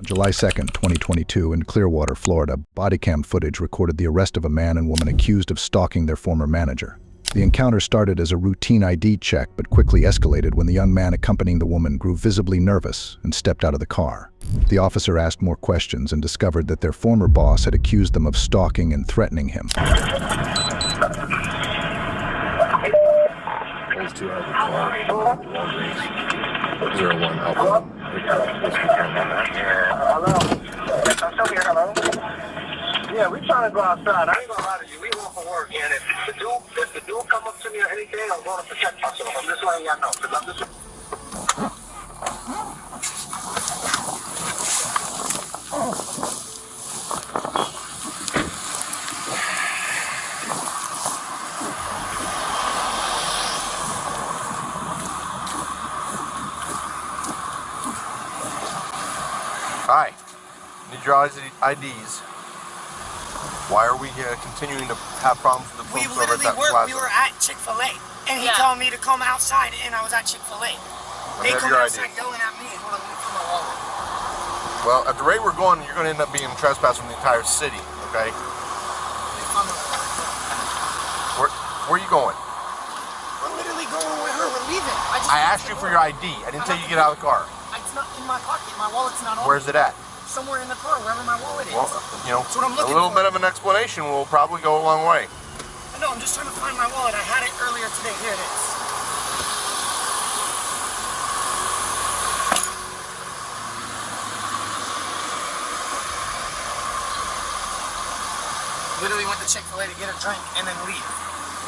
July 2nd, 2022, in Clearwater, Florida, bodycam footage recorded the arrest of a man and woman accused of stalking their former manager. The encounter started as a routine ID check, but quickly escalated when the young man accompanying the woman grew visibly nervous and stepped out of the car. The officer asked more questions and discovered that their former boss had accused them of stalking and threatening him. Those two have the car. 01 Alpha. Hello. Yes, I'm still here. Hello. Yeah, we trying to go outside. I ain't gonna lie to you. We going for work, and if the dude come up to me or anything, I'm going to protect myself. I'm just letting y'all know, because I'm just. Hi. Need your IDs. Why are we continuing to have problems with the phone service at Plaza? We were at Chick-fil-A, and he told me to come outside, and I was at Chick-fil-A. They come outside yelling at me and want to leave from my wallet. Well, at the rate we're going, you're going to end up being trespassed from the entire city, okay? Where are you going? We're literally going with her. We're leaving. I asked you for your ID. I didn't tell you to get out of the car. It's not in my pocket. My wallet's not on. Where's it at? Somewhere in the car, wherever my wallet is. Well, you know, that's what I'm looking a little for. bit of an explanation will probably go a long way. I know, I'm just trying to find my wallet. I had it earlier today. Here it is. Literally went to Chick-fil-A to get a drink and then leave.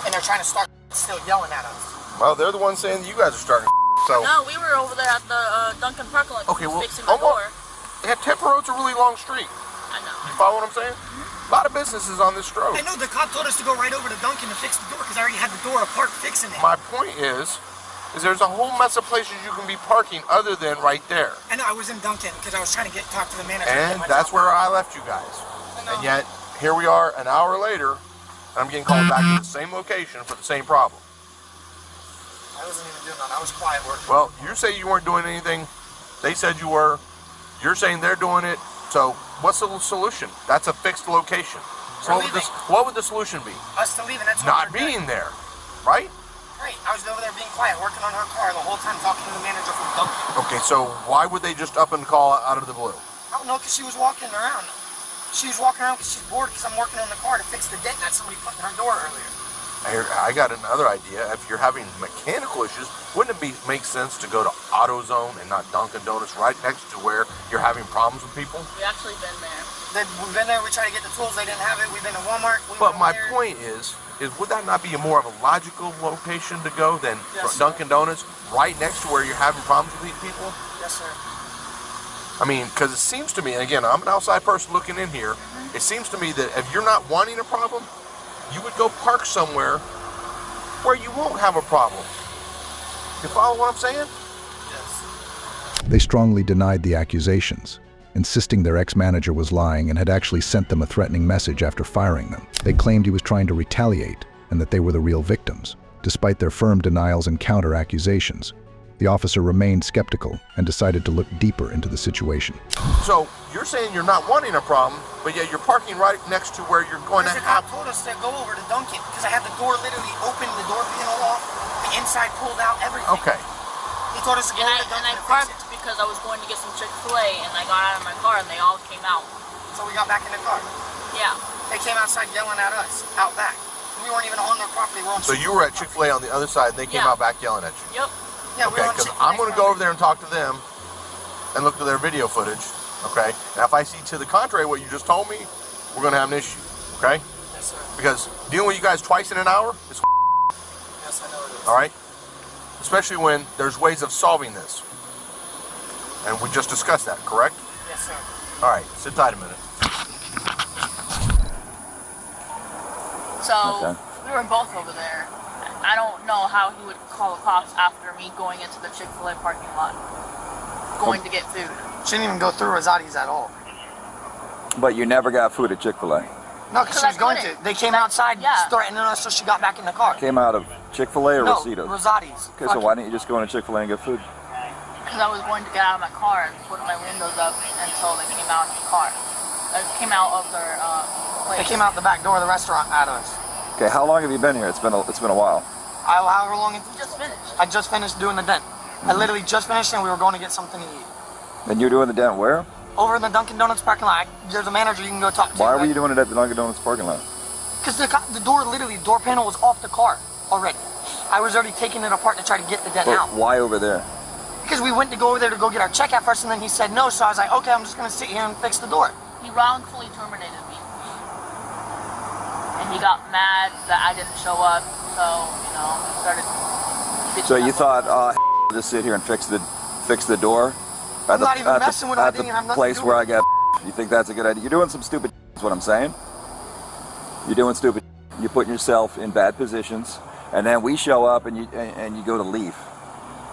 And they're trying to start still yelling at us. Well, they're the ones saying you guys are starting so. No, we were over there at the Dunkin' parking lot fixing the door. Yeah, Temple Road's a really long street. I know. You follow what I'm saying? A lot of businesses on this road. I know, the cop told us to go right over to Dunkin' to fix the door because I already had the door parked fixing it. My point is there's a whole mess of places you can be parking other than right there. I know, I was in Dunkin' because I was trying to talk to the manager. And that's where I left you guys. And yet, here we are an hour later, and I'm getting called back to the same location for the same problem. I wasn't even doing that. I was quiet working. Well, you say you weren't doing anything. They said you were. You're saying they're doing it. So what's the solution? That's a fixed location. So what would the solution be? Us to leave, and that's not being there, right? Right. I was over there being quiet, working on her car the whole time, talking to the manager from Dunkin'. Okay, so why would they just up and call out of the blue? I don't know, because she was walking around. She was walking around because she's bored because I'm working on the car to fix the dent that somebody put in her door earlier. I got another idea. If you're having mechanical issues, wouldn't it make sense to go to AutoZone and not Dunkin' Donuts right next to where you're having problems with people? We actually been there. We've been there, we tried to get the tools, they didn't have it. We've been to Walmart. But my point is would that not be more of a logical location to go than Dunkin' Donuts right next to where you're having problems with these people? Yes, sir. I mean, because it seems to me, and again, I'm an outside person looking in here, it seems to me that if you're not wanting a problem, you would go park somewhere where you won't have a problem. You follow what I'm saying? Yes. They strongly denied the accusations, insisting their ex-manager was lying and had actually sent them a threatening message after firing them. They claimed he was trying to retaliate and that they were the real victims. Despite their firm denials and counter-accusations, the officer remained skeptical and decided to look deeper into the situation. So you're saying you're not wanting a problem, but yet you're parking right next to where you're going to have... The cop told us to go over to Dunkin' because I had the door literally open, the door panel off, the inside pulled out, everything. Okay. He told us to go over to Dunkin' And I parked because I was going to get some Chick-fil-A, and I got out of my car, and they all came out. So we got back in the car. Yeah. They came outside yelling at us, out back. We weren't even on their property. So you were at Chick-fil-A on the other side, and they came out back yelling at you? Yep. Yeah, okay, because I'm going to go over there and talk to them and look at their video footage, okay? And if I see to the contrary what you just told me, we're going to have an issue, okay? Yes, sir. Because dealing with you guys twice in an hour is yes, I know it is. all right? Especially when there's ways of solving this. And we just discussed that, correct? Yes, sir. All right, sit tight a minute. So, we were both over there. I don't know how he would call the cops after me going into the Chick-fil-A parking lot, going to get food. She didn't even go through Rosati's at all. But you never got food at Chick-fil-A? No, because she was going to. They came outside threatening us, so she got back in the car. Came out of Chick-fil-A or No, Rosita's? Rosati's. Okay, so why didn't you just go into Chick-fil-A and get food? Because I was going to get out of my car and put my windows up until they came out of the car. Came out of their place. They came out the back door of the restaurant at us. Okay, how long have you been here? It's been a while. However long it Just finished. I just finished doing the dent. I literally just finished and we were going to get something to eat. And you're doing the dent where? Over in the Dunkin' Donuts parking lot. There's a manager you can go talk to. Why were you doing it at the Dunkin' Donuts parking lot? Because the door panel was off the car already. I was already taking it apart to try to get the dent But out. why over there? Because we went to go over there to go get our check at first and then he said no, so I was like, okay, I'm just going to sit here and fix the door. He wrongfully terminated me. And he got mad that I didn't show up, so, you know, he started... So you thought, just sit here and fix the door? I'm not even messing with him. I didn't have nothing to place do where I with got you think that's a good idea? You're doing some stupid is what I'm saying. You're doing stupid. You're putting yourself in bad positions, and then we show up and you go to leave.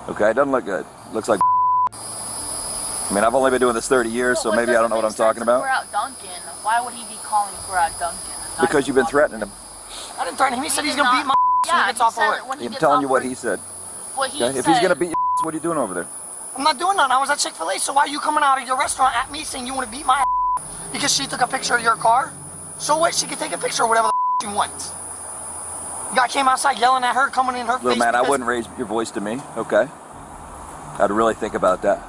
Okay, it doesn't look good. Looks like I mean, I've only been doing this 30 years, so maybe I don't know what I'm talking about. We're at Dunkin'. Why would he be calling if we're at Dunkin'? Because you've been threatening him. I didn't threaten him. He said he's going to beat my when he gets off of work. I'm telling you what he said. What he Okay? If he's going to beat your what are you doing over there? I'm not doing nothing. I was at Chick-fil-A, so why are you coming out of your restaurant at me saying you want to beat my because she took a picture of your car? So what? She could take a picture of whatever the she wants. You guy came outside yelling at her, coming in her face. Little man, I wouldn't raise your voice to me, okay? I'd really think about that.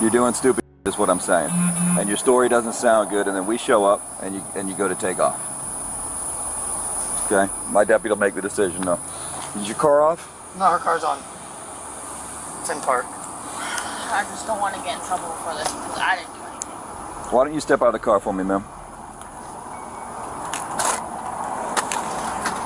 You're doing stupid is what I'm saying. And your story doesn't sound good, and then we show up and you go to take off. Okay? My deputy will make the decision, though. Is your car off? No, her car's on. It's in park. I just don't want to get in trouble for this because I didn't do anything. Why don't you step out of the car for me, ma'am?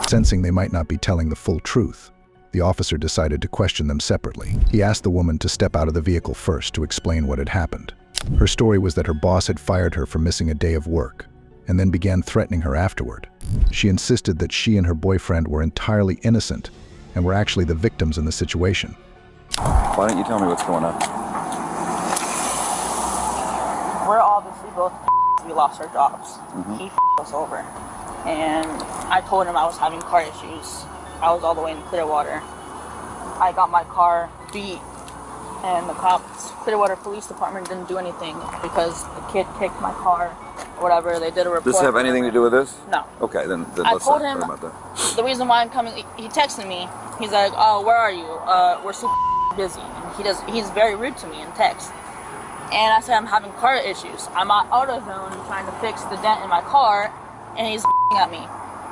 Sensing they might not be telling the full truth, the officer decided to question them separately. He asked the woman to step out of the vehicle first to explain what had happened. Her story was that her boss had fired her for missing a day of work, and then began threatening her afterward. She insisted that she and her boyfriend were entirely innocent and were actually the victims in the situation. Why don't you tell me what's going on? We're obviously both we lost our jobs. He us over. And I told him I was having car issues. I was all the way in Clearwater. I got my car beat, and the cops, Clearwater Police Department, didn't do anything because the kid kicked my car or whatever. They did a report. Does this have anything to do with this? No. Okay, then I let's told not him talk about that. the reason why I'm coming, he texted me. He's like, oh, where are you? We're super busy. And he's very rude to me in text. And I said, I'm having car issues. I'm at AutoZone trying to fix the dent in my car, and he's at me.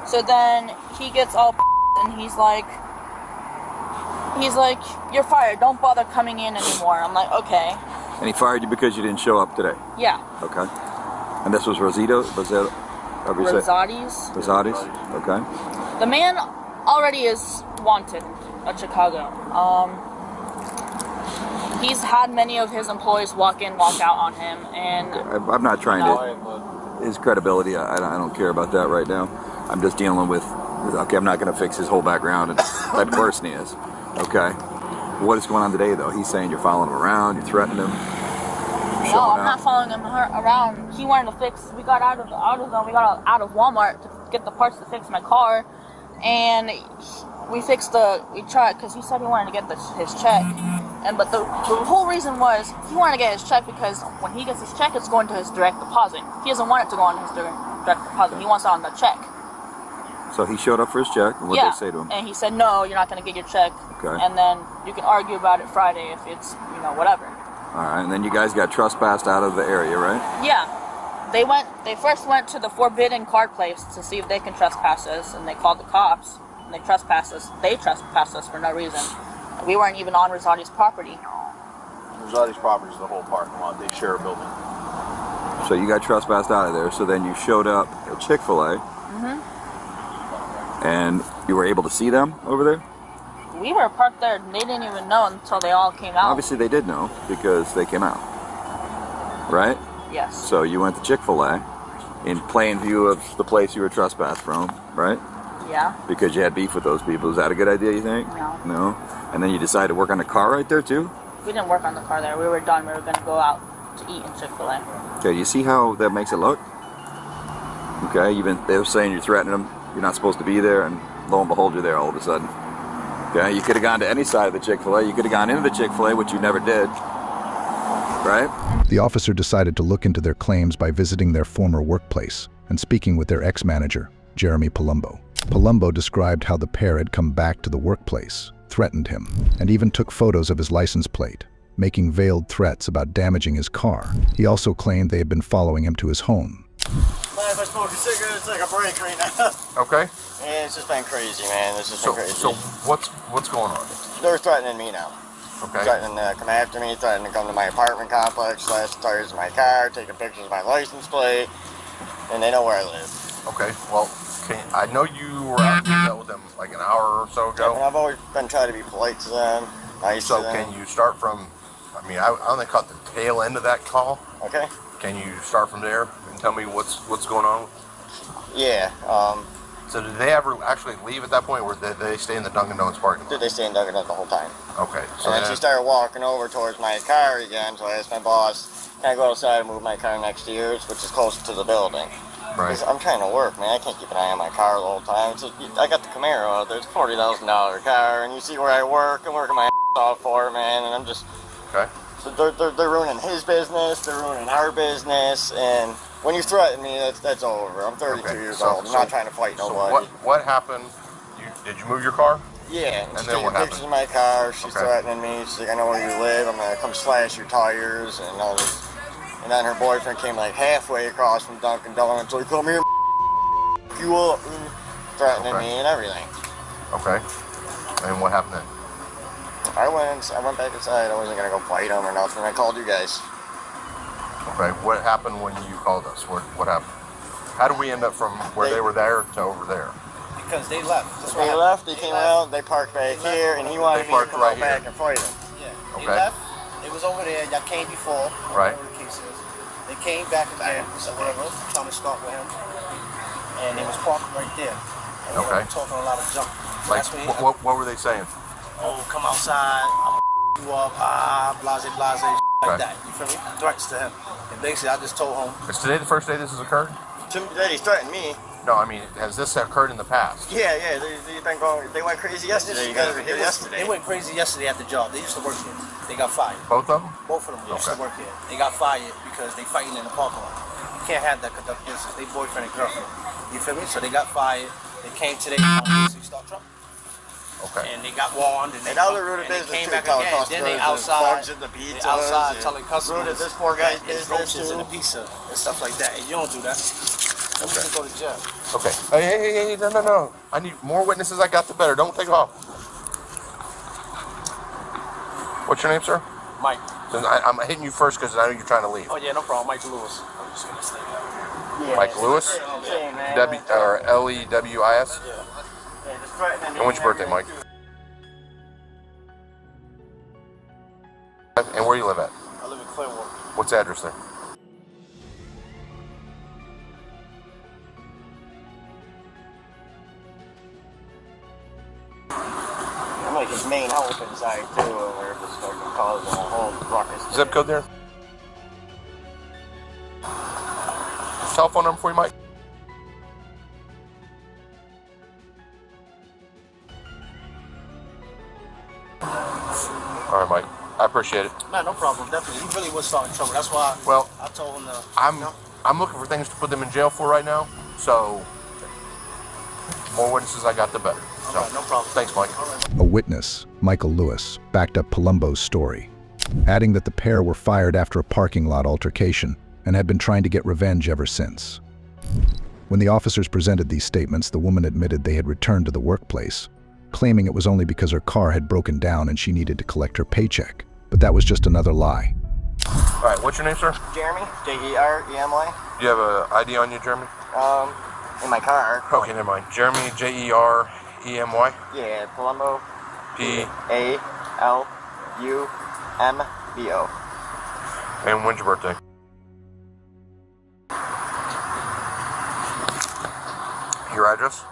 So then he gets all and he's like, you're fired. Don't bother coming in anymore. I'm like, okay. And he fired you because you didn't show up today? Yeah. Okay. And this was Rosati's? Rosati's? Okay. The man already is wanted at Chicago. He's had many of his employees walk in, walk out on him, and okay. I'm not trying to his credibility. I don't care about that right now. I'm just dealing with. Okay, I'm not going to fix his whole background and type of person he is. Okay. What is going on today, though? He's saying you're following him around, you're threatening him. No, I'm not following him around. He wanted to fix. We got out of the AutoZone. We got out of Walmart to get the parts to fix my car, and we tried because he said he wanted to get his check. But the whole reason was he wanted to get his check because when he gets his check, it's going to his direct deposit. He doesn't want it to go on his direct deposit. He wants it on the check. So he showed up for his check. What did they say to him? And he said, no, you're not going to get your check. Okay. And then you can argue about it Friday if it's, whatever. All right. And then you guys got trespassed out of the area, right? Yeah. They first went to the forbidden card place to see if they can trespass us, and they called the cops, and they trespassed us. They trespassed us for no reason. We weren't even on Rosati's property. Rosati's property is the whole parking lot. They share a building. So you got trespassed out of there. So then you showed up at Chick-fil-A. And you were able to see them over there? We were parked there. They didn't even know until they all came out. Obviously they did know because they came out. Right? Yes. So you went to Chick-fil-A in plain view of the place you were trespassed from, right? Yeah. Because you had beef with those people. Is that a good idea, you think? No. No? And then you decided to work on the car right there, too? We didn't work on the car there. We were done. We were going to go out to eat in Chick-fil-A. Okay, you see how that makes it look? Okay, they were saying you're threatening them. You're not supposed to be there, and lo and behold, you're there all of a sudden. Okay, you could have gone to any side of the Chick-fil-A. You could have gone into the Chick-fil-A, which you never did. Right? The officer decided to look into their claims by visiting their former workplace and speaking with their ex-manager, Jeremy Palumbo. Palumbo described how the pair had come back to the workplace, threatened him, and even took photos of his license plate, making veiled threats about damaging his car. He also claimed they had been following him to his home. Man, if I smoke a cigarette, it's like a break right now. Okay. Yeah, it's just been crazy, man. It's just been crazy. So what's going on? They're threatening me now. Okay. Threatening to come after me, threatening to come to my apartment complex, slash the tires of my car, taking pictures of my license plate, and they know where I live. Okay. Well, I know you were out and dealt with them like an hour or so ago. And I've always been trying to be polite to them, nice to them. So can you start from, I mean, I only caught the tail end of that call. Okay. Can you start from there and tell me what's going on? Yeah. So did they ever actually leave at that point, or did they stay in the Dunkin' Donuts parking lot? Did they stay in Dunkin' Donuts the whole time? Okay. So And then she started walking over towards my car again, so I asked my boss, can I go outside and move my car next to yours, which is closer to the building? Right. 'Cause I'm trying to work, man. I can't keep an eye on my car the whole time. I got the Camaro out there. It's a $40,000 car, and you see where I work. I'm working my ass off for it, man, and I'm just... Okay. So they're ruining his business, they're ruining our business, and when you threaten me, that's over. I'm 32 years old. I'm not trying to fight nobody. So what happened? Did you move your car? Yeah, And she's then what taking pictures happened? of my car. She's Okay. threatening me. She's like, I know where you live. I'm gonna come slash your tires and all this. And then her boyfriend came like halfway across from Dunkin' Donuts, like, come here, you up, and threatening Okay. me and everything. Okay. And what happened then? I went back inside. I wasn't gonna go fight him or nothing. I called you guys. Okay. What happened when you called us? What happened? How did we end up from where they were there to over there? Because they left. That's what They happened. left. They came out. They parked back here, and he wanted They me to parked come right out back here. and fight him. Yeah. They Okay. left. It was over there. Y'all came before. Right. Whatever the case is. They came back again. So whatever. Trying to start with him. And they was parked right there. And they Okay. were talking a lot of junk. Like, That's when he, what were they saying? oh, come outside. I'm you up. Blase, blase, Okay. like that. You feel me? Threats to him. And basically, I just told him. Is today the first day this has occurred? He's threatened me. No, I mean, has this occurred in the past? Yeah. They've been going. They went crazy yesterday. You guys were here yesterday. They went crazy yesterday at the job. They used to work here. They got fired. Both of them? Both of them used Okay. to work here. They got fired because they fighting in the parking lot. You can't have that conduct business. They boyfriend and girlfriend. You feel me? So they got fired. They came today to basically start trouble. Okay. And they got warned and they, And now they're rude and business they came too, back telling again. Then they customers outside. bugs in the They pizzas outside and telling customers rude this poor guy's that it's business roaches in too. the pizza and stuff like that. And you don't do that. Then we can go to jail. Okay. Hey, no. I need more witnesses. I got the better. Don't take off. What's your name, sir? Mike. I'm hitting you first because I know you're trying to leave. Oh yeah, no problem. Mike Lewis. I'm just gonna stay there. Mike Lewis? Same, man. Lewis? Yeah, just threatening me And when's your birthday, Mike? And where do you live at? I live in Clearwater. What's the address there? I'm like his main help inside too, and we're just like causing a whole ruckus. Zip code there? Telephone number for you, Mike? All right, Mike. I appreciate it. Man, no problem. Definitely. He really was starting trouble. That's why Well, I told him to. I'm looking for things to put them in jail for right now. So, more witnesses I got, the better. So, Alright, no problem. thanks, Mike. A witness, Michael Lewis, backed up Palumbo's story, adding that the pair were fired after a parking lot altercation and had been trying to get revenge ever since. When the officers presented these statements, the woman admitted they had returned to the workplace, claiming it was only because her car had broken down and she needed to collect her paycheck. But that was just another lie. All right, what's your name, sir? Jeremy, Jeremy. Do you have an ID on you, Jeremy? In my car. Okay, never mind. Jeremy, Jeremy? Yeah, Palumbo. P. Alumbo. And when's your birthday? Your address?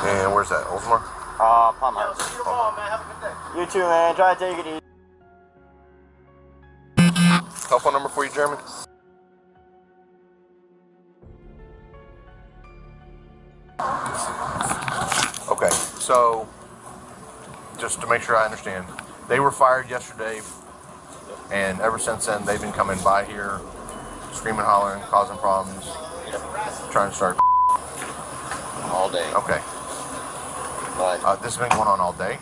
And where's that? Oldsmar? Palmer. You too, man. Try to take it easy. Telephone number for you, Jeremy? Okay, so just to make sure I understand, they were fired yesterday, and ever since then they've been coming by here, screaming, hollering, causing problems, trying to start All day. Okay. But This has been going on all day,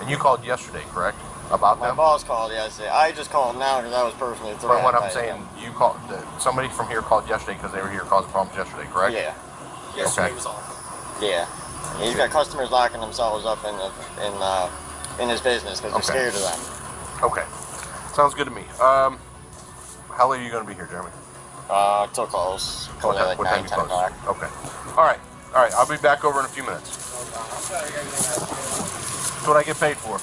and you called yesterday, correct? About my them? boss called yesterday. I just called now because I was personally But threatened. what I'm by saying, them. you called, somebody from here called yesterday because they were here causing problems yesterday, correct? Yeah. Okay. Yeah. He's got customers locking themselves up in his business because they're scared of them. Okay. Sounds good to me. How late are you going to be here, Jeremy? Till close. What Like time 9, you 10 close? o'clock. Okay. All right. I'll be back over in a few minutes. That's what I get paid for.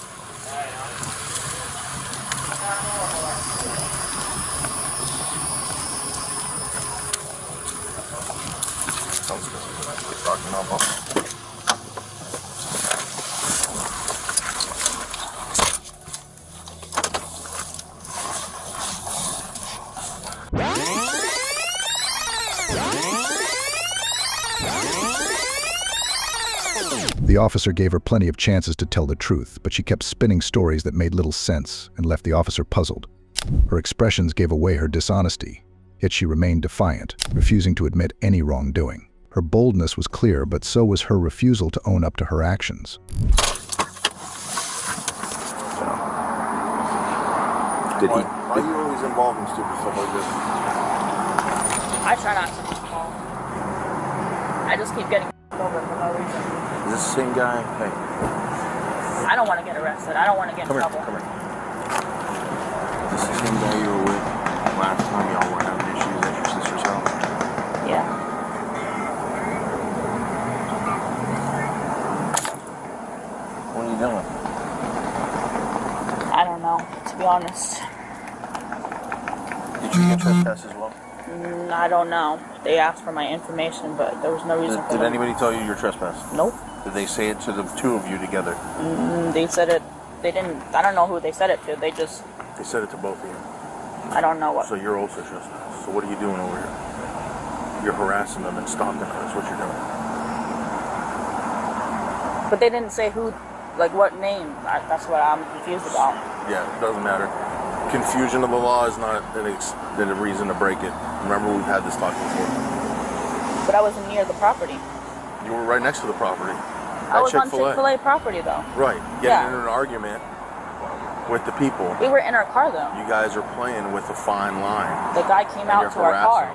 Sounds good. Keep talking now, boss. The officer gave her plenty of chances to tell the truth, but she kept spinning stories that made little sense and left the officer puzzled. Her expressions gave away her dishonesty, yet she remained defiant, refusing to admit any wrongdoing. Her boldness was clear, but so was her refusal to own up to her actions. Why are you always involved in stupid stuff like this? I try not to be involved. I just keep getting over for no reason. Is this the same guy? Hey. I don't want to get arrested. I don't want to get in trouble. Come here. Is this the same guy you were with last time y'all were having issues at your sister's house? Yeah. What are you doing? I don't know, to be honest. Did you get trespassed as well? I don't know. They asked for my information, but there was no reason for Did them. anybody tell you you're trespassed? Nope. Did they say it to the two of you together? They said it. They didn't. I don't know who they said it to. They just. They said it to both of you. I don't know what. So you're also trespassed. So what are you doing over here? You're harassing them and stalking them. That's what you're doing. But they didn't say who, like what name. That's what I'm confused about. Yeah, it doesn't matter. Confusion of the law is not a reason to break it. Remember, we've had this talk before. But I wasn't near the property. You were right next to the property. I was on Chick-fil-A property though. Right. Getting into an argument with the people. We were in our car though. You guys are playing with a fine line. The guy came out to our car.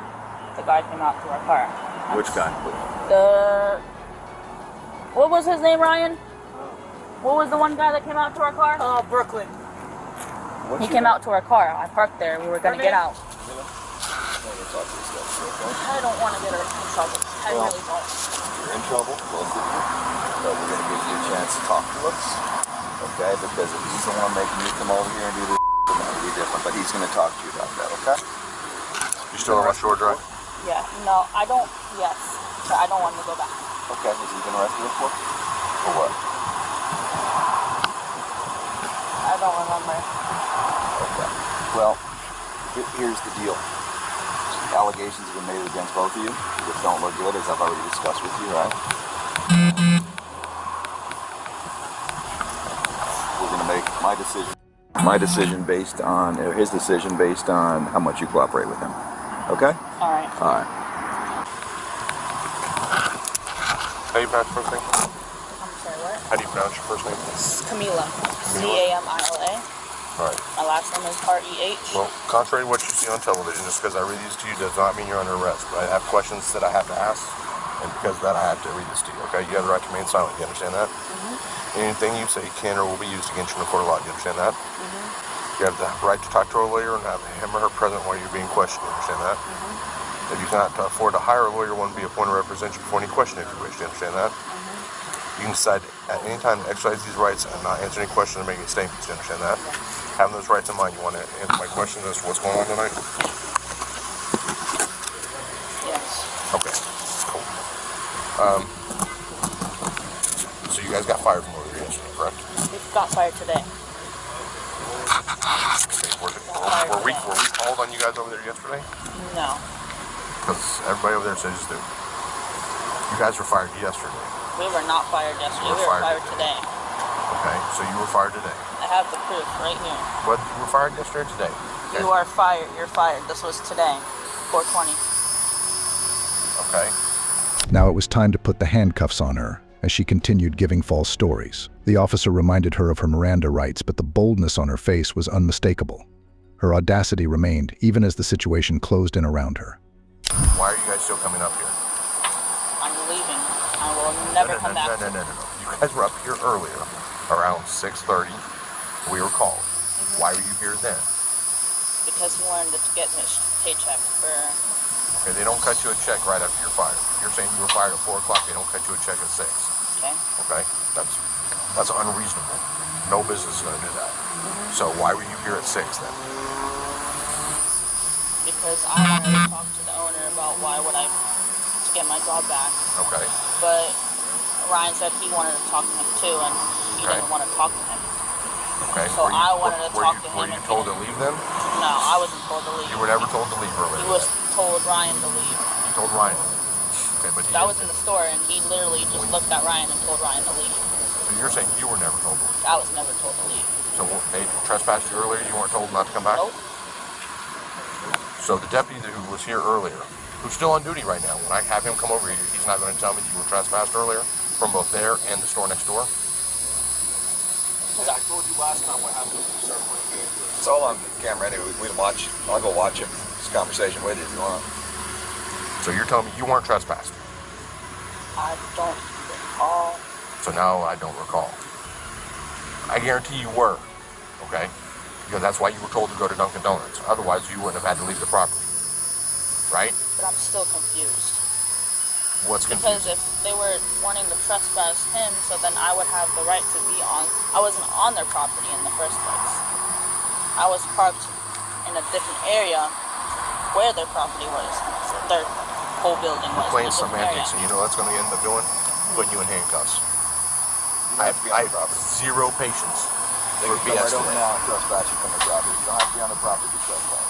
The guy came out to our car. Which guy? What was his name, Ryan? What was the one guy that came out to our car? Brooklyn. He came out to our car. I parked there. We were gonna get out. I don't want to get her in trouble. I really don't. You're in trouble, both of you, but we're going to give you a chance to talk to us, okay? Because if he's the one making you come over here and do this, then that'll be different, but he's going to talk to you about that, okay? You still on West Shore Drive? Yeah, no, I don't, yes, but I don't want to go back. Okay, has he been arrested before? For what? I don't remember. Okay. Well, here's the deal. Allegations have been made against both of you, which don't look good, as I've already discussed with you, right? We're going to make my decision based on, or his decision based on how much you cooperate with him. Okay? All right. All right. How do you pronounce your first name? I'm sorry, what? How do you pronounce your first name? It's Camila. Camila. All right. My last name is R-E-H. Well, contrary to what you see on television, just because I read these to you does not mean you're under arrest. But I have questions that I have to ask, and because of that, I have to read this to you. Okay? You have the right to remain silent. You understand that? Mm-hmm. Anything you say can or will be used against you in a court of law. Do you understand that? Mm-hmm. You have the right to talk to a lawyer and have him or her present while you're being questioned. You understand that? Mm-hmm. If you cannot afford to hire a lawyer, one will be appointed to represent you before any question if you wish. Do you understand that? Mm-hmm. You can decide at any time to exercise these rights and not answer any questions or make any statements. Do you understand that? Yeah. Having those rights in mind, you want to answer my question as to what's going on tonight? Yes. Okay, cool. So you guys got fired from over here? yesterday, correct? We got fired today. Okay, were we called on you guys over there yesterday? No. Because everybody over there says that you guys were fired yesterday. We were not fired yesterday. We were fired today. Okay, so you were fired today. I have the proof right here. What, you were fired yesterday or today? Okay. You are fired. You're fired. This was today, 4:20. Okay. Now it was time to put the handcuffs on her, as she continued giving false stories. The officer reminded her of her Miranda rights, but the boldness on her face was unmistakable. Her audacity remained, even as the situation closed in around her. Why are you guys still coming up here? I'm leaving. I will never come back. No. You guys were up here earlier, around 6:30. We were called. Why were you here then? Because he wanted to get his paycheck for... Okay, they don't cut you a check right after you're fired. You're saying you were fired at 4 o'clock, they don't cut you a check at 6. Okay. Okay? That's unreasonable. No business is going to do that. So why were you here at 6 then? Because I wanted to talk to the owner about why would I to get my job back. Okay. But Ryan said he wanted to talk to him too, and he didn't want to talk to him. Okay. So I wanted to talk to him. Were you told to leave then? No, I wasn't told to leave. You were never told to leave earlier. He was told Ryan to leave. You told Ryan. Okay, but I was in the store, and he literally just looked at Ryan and told Ryan to leave. So you're saying you were never told to leave? I was never told to leave. So they trespassed you earlier, you weren't told not to come back? Nope. So the deputy who was here earlier, who's still on duty right now, when I have him come over here, he's not going to tell me you were trespassed earlier from both there and the store next door? I told you last time what happened when you started playing games. It's all on camera anyway. We can watch. I'll go watch it. This conversation with you if you want. So you're telling me you weren't trespassed? I don't recall. So now I don't recall. I guarantee you were, okay? Because that's why you were told to go to Dunkin' Donuts. Otherwise, you wouldn't have had to leave the property, right? But I'm still confused. What's confused? Because if they were wanting to trespass him, so then I would have the right to be on. I wasn't on their property in the first place. I was parked in a different area where their property was. Their whole building was. Plain semantics, and you know what that's going to end up doing? Putting you in handcuffs. I have zero patience They for can come BS right over today. now and trespass you from the property. You don't have to be on the property to trespass.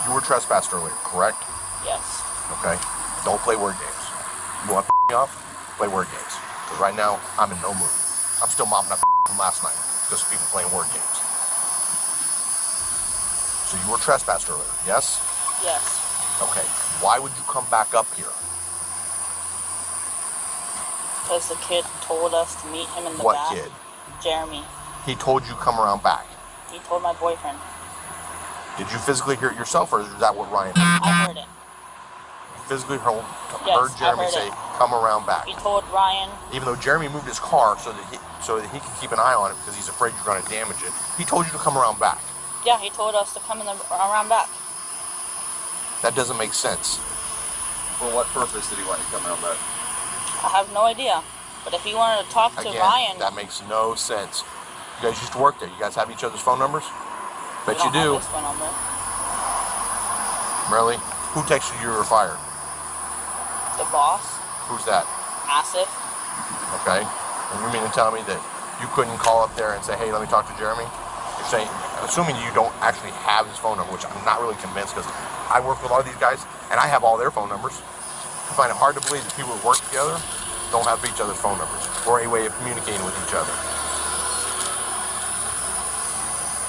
You were trespassed earlier, correct? Yes. Okay? Don't play word games. You want to me off? Play word games. Because right now, I'm in no mood. I'm still mopping up from last night because of people playing word games. So you were trespassed earlier, yes? Yes. Okay. Why would you come back up here? Because the kid told us to meet him in the What back. kid? Jeremy. He told you come around back. He told my boyfriend. Did you physically hear it yourself, or is that what Ryan did? I heard it. You physically heard Yes, Jeremy I heard say, it. come around back. He told Ryan. Even though Jeremy moved his car so that he could keep an eye on it because he's afraid you're going to damage it, he told you to come around back. Yeah, he told us to come around back. That doesn't make sense. For what purpose did he want you to come around back? I have no idea. But if he wanted to talk to Again, Ryan, that makes no sense. You guys used to work there. You guys have each other's phone numbers? Bet we you don't do. have his phone number. Really? Who texted you were fired? The boss, Who's that? Asif. Okay. And you mean to tell me that you couldn't call up there and say, hey, let me talk to Jeremy? You're saying, assuming you don't actually have his phone number, which I'm not really convinced because I work with a lot of these guys and I have all their phone numbers. I find it hard to believe that people who work together don't have each other's phone numbers or a way of communicating with each other.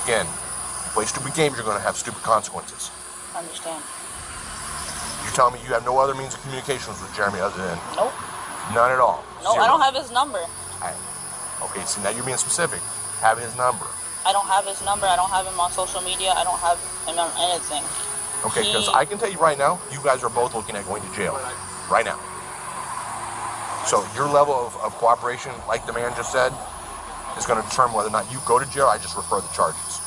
Again, you play stupid games, you're going to have stupid consequences. I understand. You're telling me you have no other means of communications with Jeremy other than Nope. none at all? No, Zero. I don't have his number. Okay, see, now you're being specific. Have his number. I don't have his number. I don't have him on social media. I don't have him on anything. Okay, because I can tell you right now, you guys are both looking at going to jail. Right now. So your level of cooperation, like the man just said, is going to determine whether or not you go to jail. I just refer the charges.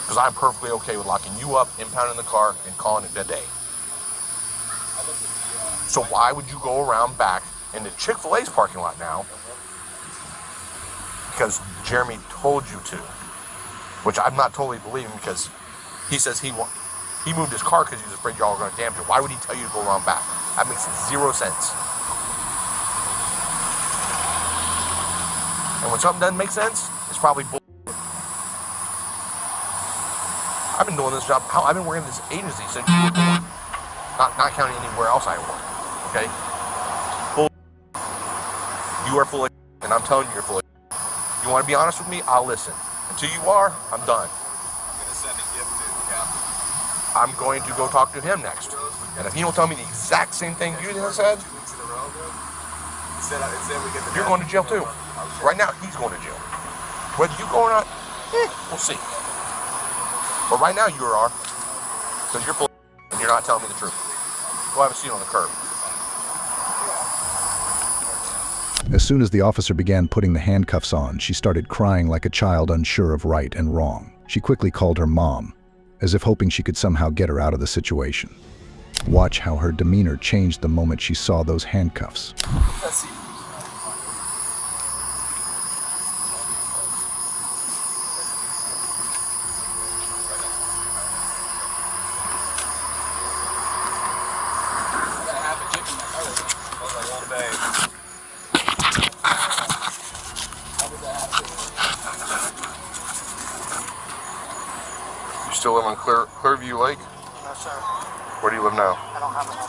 Because I'm perfectly okay with locking you up, impounding the car, and calling it a day. So why would you go around back in the Chick-fil-A's parking lot now? Because Jeremy told you to. Which I'm not totally believing because he says he moved his car because he was afraid y'all were going to damage it. Why would he tell you to go around back? That makes zero sense. And when something doesn't make sense, it's probably bull. I've been doing this job. I've been working in this agency since you were born. Not counting anywhere else I work. Okay? Bull. You are full of and I'm telling you you're full of. You want to be honest with me? I'll listen. Until you are, I'm done. I'm going to send a gift to Captain. I'm going to go talk to him next. And if he don't tell me the exact same thing you just said, you're going to jail too. Right now, he's going to jail. Whether you go or not, we'll see. But right now, you are. Because you're full of and you're not telling me the truth. Go have a seat on the curb. As soon as the officer began putting the handcuffs on, she started crying like a child unsure of right and wrong. She quickly called her mom, as if hoping she could somehow get her out of the situation. Watch how her demeanor changed the moment she saw those handcuffs. Let's see. You still live on Clearview Lake? No, sir. Where do you live now? I don't have a home.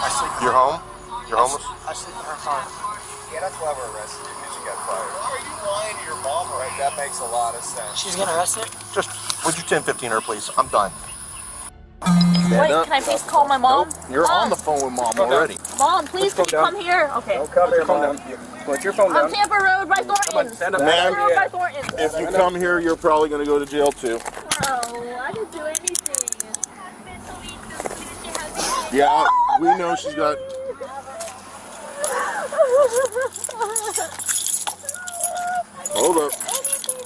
I sleep. You're home? You're homeless? I sleep in her car. Yeah, that's why we're arrested because you got fired. Are you lying to your mom? Right, that makes a lot of sense. She's getting arrested? Just, would you 10-15 her, please? I'm done. Wait, can I please call my mom? You're Mom. on the phone with mom already. Mom, please could you come here? Okay. Come here, Mom. Put your phone On Tampa Road by Thornton's. Stand up, Tampa ma'am. Road by Thornton's. If you come here, you're probably going to go to jail too. Oh, I didn't do anything. Yeah, we know she's got. Hold up.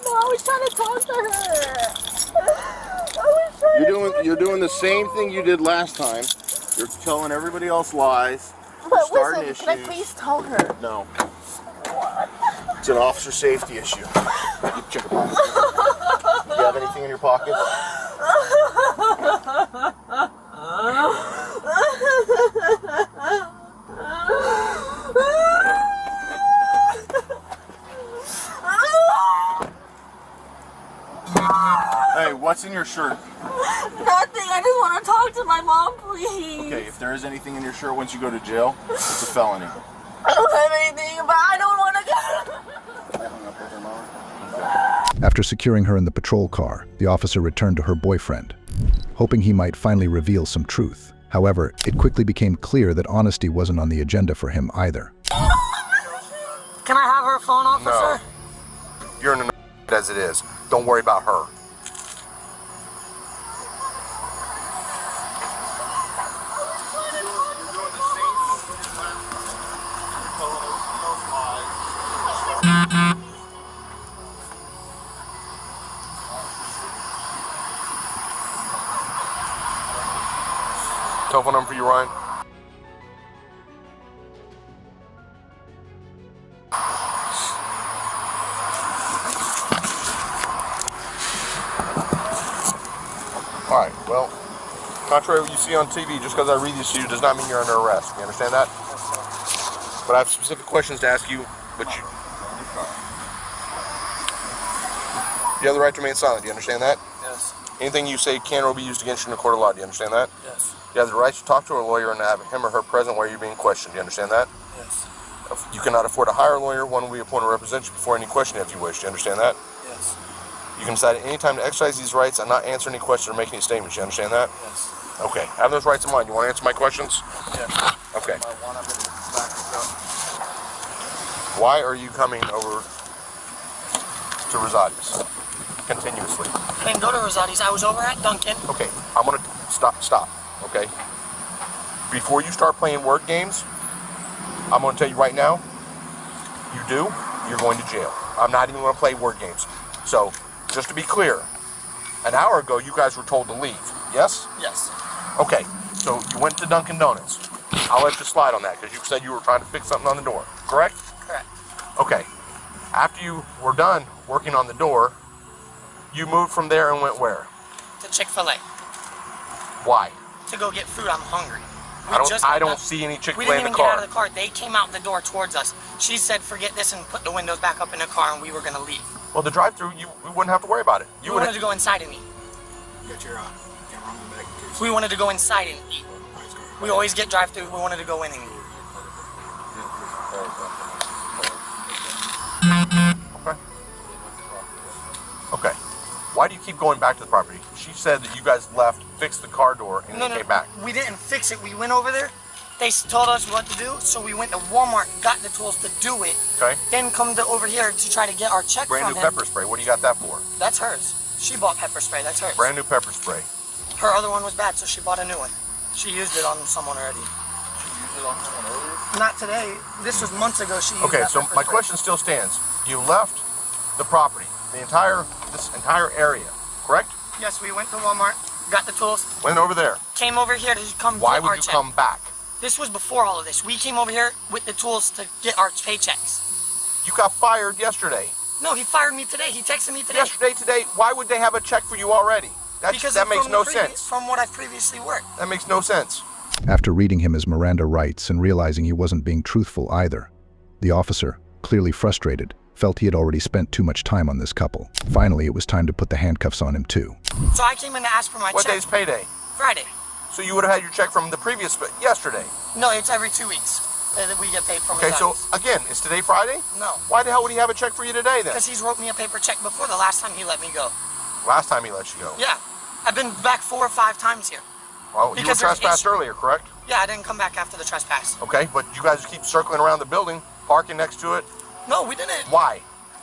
No, I was trying to talk to her. You're doing the same thing you did last time. You're telling everybody else lies. But starting listen, can I issues. please tell her? No. It's an officer safety issue. Check your pocket. Do you have anything in your pocket? Hey, what's in your shirt? Nothing. I just want to talk to my mom, please. Okay, if there is anything in your shirt once you go to jail, it's a felony. I don't have anything, but I don't want to go. I hung up with her mom. After securing her in the patrol car, the officer returned to her boyfriend, hoping he might finally reveal some truth. However, it quickly became clear that honesty wasn't on the agenda for him either. Can I have her phone, officer? No. You're in the as it is. Don't worry about her. Telephone number for you, Ryan. Alright, well, contrary to what you see on TV, just because I read this to you does not mean you're under arrest. You understand that? But I have specific questions to ask you, but you have the right to remain silent. Do you understand that? Yes. Anything you say can or will be used against you in a court of law. Do you understand that? Yes. You have the right to talk to a lawyer and have him or her present while you're being questioned. Do you understand that? Yes. If you cannot afford to hire a lawyer, one will be appointed to represent you before any question if you wish. Do you understand that? Yes. You can decide at any time to exercise these rights and not answer any questions or make any statements. You understand that? Yes. Okay. Have those rights in mind. You want to answer my questions? Yes. Okay. I want to back this up. Why are you coming over to Rosati's continuously? I didn't go to Rosati's. I was over at Duncan. Okay. I'm going to stop. Okay? Before you start playing word games, I'm going to tell you right now, you do, you're going to jail. I'm not even going to play word games. So, just to be clear, an hour ago you guys were told to leave, yes? Yes. Okay, so you went to Dunkin' Donuts. I'll let you slide on that because you said you were trying to fix something on the door, correct? Correct. Okay, after you were done working on the door, you moved from there and went where? To Chick-fil-A. Why? To go get food. I'm hungry. I don't see any Chick-fil-A We in didn't the even get car. out of the car. They came out the door towards us. She said, forget this, and put the windows back up in the car, and we were going to leave. Well, the drive-through, we wouldn't have to worry about it. We wanted to go inside and eat. You got your camera on the back in case. We wanted to go inside and eat. We always get drive-through. We wanted to go in and eat. Okay. Why do you keep going back to the property? She said that you guys left, fixed the car door, and then came back. We didn't fix it. We went over there. They told us what to do, so we went to Walmart, got the tools to do it. Okay. Then come over here to try to get our check Brand from new him. pepper spray. What do you got that for? That's hers. She bought pepper spray. That's hers. Brand new pepper spray. Her other one was bad, so she bought a new one. She used it on someone already. Not today. This was months ago. She used Okay, that so pepper my spray. question still stands. You left the property, this entire area, correct? Yes, we went to Walmart, got the tools, Went over there. came over here to come Why get would our you check. come back? This was before all of this. We came over here with the tools to get our paychecks. You got fired yesterday. No, he fired me today. He texted me today. Yesterday, today, why would they have a check for you already? That makes no sense. From what I've previously worked. That makes no sense. After reading him his Miranda rights and realizing he wasn't being truthful either, the officer, clearly frustrated, felt he had already spent too much time on this couple. Finally, it was time to put the handcuffs on him too. So I came in to ask for my What check. day's payday? Friday. So you would have had your check from the previous, yesterday. No, it's every 2 weeks that we get paid from Okay, his so office. again, is today Friday? No. Why the hell would he have a check for you today then? Because he's wrote me a paper check before the last time he let me go. Last time he let you go. Yeah. I've been back 4 or 5 times here. Well, you were Because there's trespassed issue. earlier, correct? Yeah, I didn't come back after the trespass. Okay, but you guys keep circling around the building, parking next to it. No, we didn't. Why?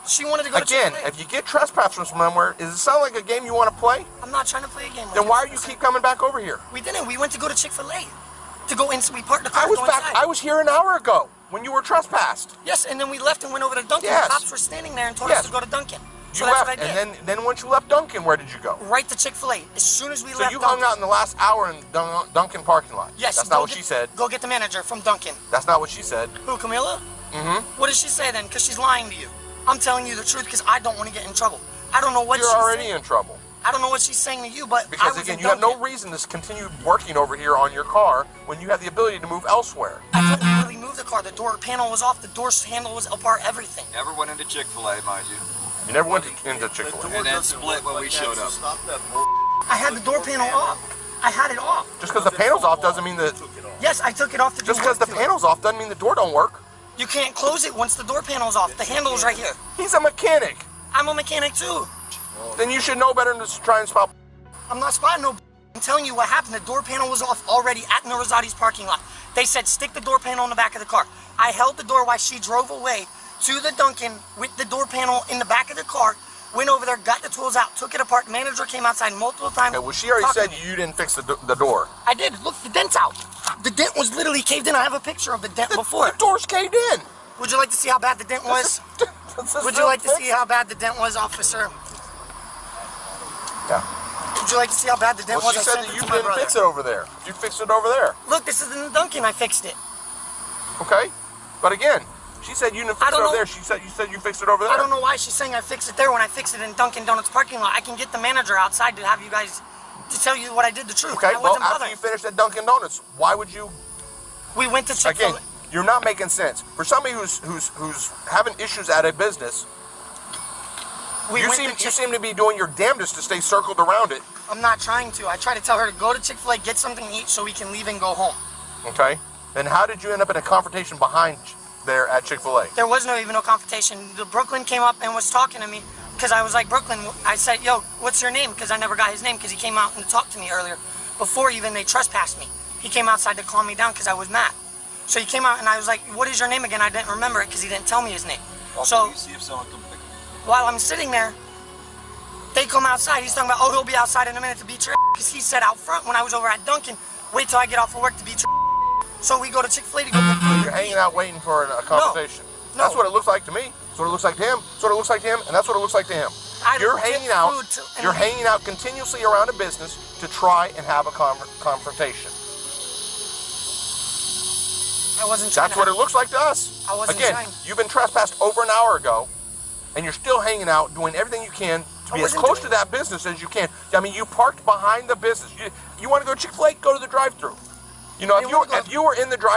She wanted to go Again, to Chick-fil-A. if you get trespassed from somewhere, does it sound like a game you want to play? I'm not trying to play a game with Then you. why do you keep coming back over here? We didn't. We went to go to Chick-fil-A. To go in, so we parked the car I to was go back. inside. I was here an hour ago when you were trespassed. Yes, and then we left and went over to Dunkin'. Yes. The cops were standing there and told Yes. us to go to Dunkin'. So You that's left, what I did. and then once you left Dunkin', where did you go? Right to Chick-fil-A. As soon as we So left you Dunkin'. hung out in the last hour in Dunkin' parking lot. Yes. That's go not what get- she said. Go get the manager from Dunkin'. That's not what she said. Who, Camila? Mm-hmm. What did she say then? Because she's lying to you. I'm telling you the truth because I don't want to get in trouble. I don't know what You're she's already saying. in trouble. I don't know what she's saying to you, but I Because was again, in you have no Dunkin'. reason to continue working over here on your car when you have the ability to move elsewhere. I couldn't really move the car. The door panel was off. The door handle was apart. Everything. Never went into Chick-fil-A, mind you. You never went into Chick-fil-A. And then split when we showed up. I had the door panel off. I had it off. Just because the panel's off doesn't mean that. Yes, I took it off to do Just because the work to it. panel's off doesn't mean the door don't work. You can't close it once the door panel's off. The handle's right here. He's a mechanic. I'm a mechanic too. Then you should know better than to try and spot. I'm not spotting no. I'm telling you what happened. The door panel was off already at Norizati's parking lot. They said stick the door panel in the back of the car. I held the door while she drove away to the Dunkin' with the door panel in the back of the car. Went over there, got the tools out, took it apart. Manager came outside multiple times. Okay, well, she already talking said to me. you didn't fix the door. I did. Look, the dent's out. The dent was literally caved in. I have a picture of the dent before. The door's caved in. Would you like to see how bad the dent was? Would you like to see how bad the dent was, officer? Yeah. Would you like to see how bad the dent Well, was? she I said sent that it you to my didn't brother. fix it over there. You fixed it over there. Look, this is in the Dunkin'. I fixed it. Okay. But again, she said you didn't fix I it don't over know. there. She said you fixed it over there. I don't know why she's saying I fixed it there when I fixed it in Dunkin' Donuts parking lot. I can get the manager outside to have you guys to tell you what I did the truth. Okay. I Well, wasn't after bothering. you finished at Dunkin' Donuts, why would you? We went to Chick-fil-A. Again, you're not making sense. For somebody who's having issues at a business, you seem to be doing your damnedest to stay circled around it. I'm not trying to. I try to tell her to go to Chick-fil-A, get something to eat so we can leave and go home. Okay. Then how did you end up in a confrontation behind there at Chick-fil-A? There was no confrontation. The Brooklyn came up and was talking to me because I was like, Brooklyn, I said, yo, what's your name? Because I never got his name because he came out and talked to me earlier before even they trespassed me. He came outside to calm me down because I was mad. So he came out and I was like, what is your name again? I didn't remember it because he didn't tell me his name. So See if someone can pick while I'm sitting there, they come outside. He's talking about, oh, he'll be outside in a minute to beat your because he said out front when I was over at Dunkin', wait till I get off of work to beat your. So we go to Chick-fil-A to go get food. You're hanging out waiting for a confrontation. No. That's what it looks like to me. That's what it looks like to him. That's what it looks like to him. And that's what it looks like to him. You're hanging out. You're hanging out continuously around a business to try and have a confrontation. I wasn't trying. That's what it looks like to us. I wasn't Again, trying. you've been trespassed over an hour ago, and you're still hanging out, doing everything you can to be as wasn't close doing to that business as you can. I mean, you parked behind the business. You want to go to Chick-fil-A? Go to the drive-thru. You know, if you were in the driver's